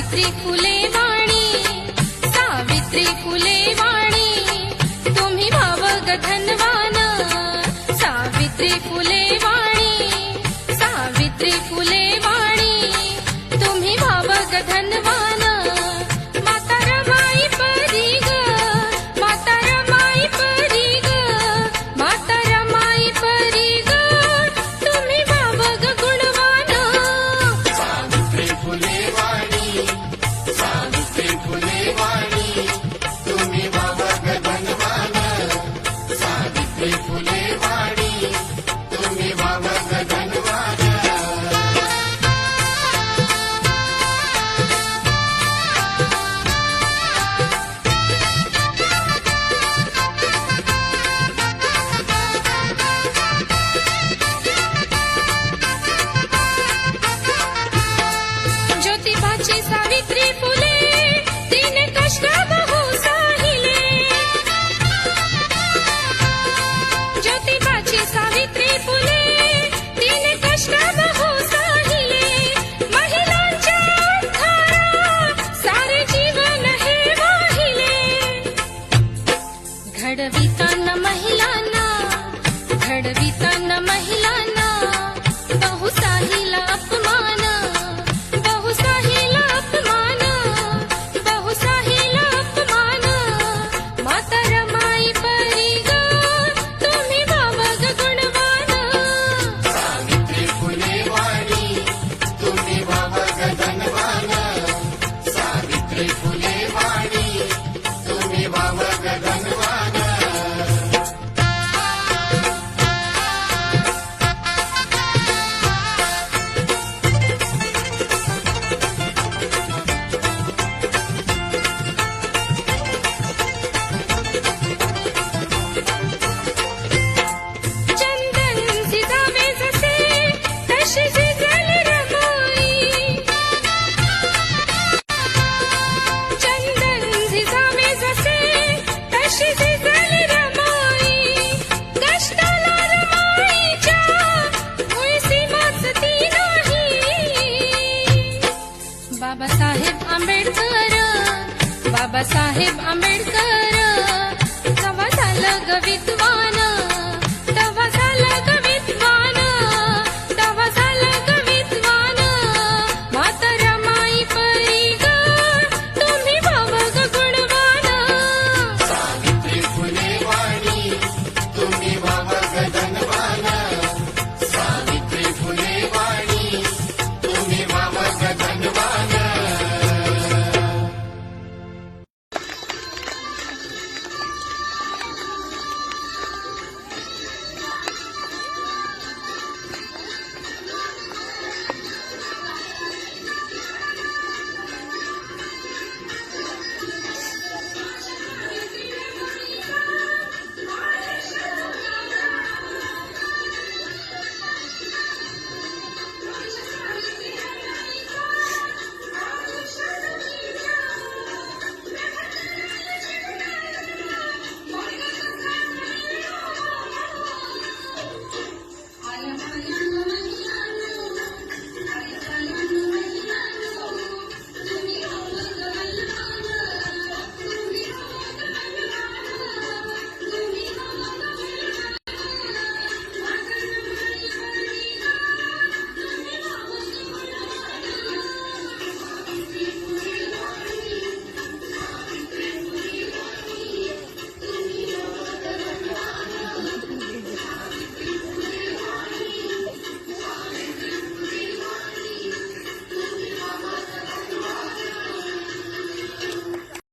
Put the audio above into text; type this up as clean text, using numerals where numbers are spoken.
सावित्री फुले वाणी, सावित्री फुले वाणी, तुम्ही भावग धनवान, सावित्री फुले वाणी, सावित्री फुले वाणी, तुम्ही भावग धनवान, माता रमाई परी ग, माता रमाई परी ग, माता रमाई परी ग, तुम्ही भावग गुणवान, सावित्री फुले वाणी, सावित्री फुले वाणी, तुम्ही भावग धनवान, सावित्री फुले वाणी, तुम्ही भावग धनवान. ज्योतिबाची सावित्री फुले, तिने कष्ट बहु साहिले, ज्योतिबाची सावित्री फुले, तिने कष्ट बहु साहिले, महिलांच्या अंधारा सारे जीवन हे वाहिले, घडविताना महिलांना, घडविताना महिलांना, बहु साहिला अपमान, बहु साहिला अपमान, बहु साहिला अपमान, माता रमाई परी ग, तुम्ही भावग गुणवान, सावित्री फुले वाणी, तुम्ही भावग धनवान, सावित्री फुले वाणी, तुम्ही भावग धनवान. चंदन झिजावे जसे, तशी झिजली रमाई, चंदन झिजावे जसे, तशी झिजली रमाई, कष्टाला रमाईच्या मुळसीमाच ती नाही, बाबासाहेब आंबेडकर, बाबासाहेब आंबेडकर, कवा झालं ग विद्वान,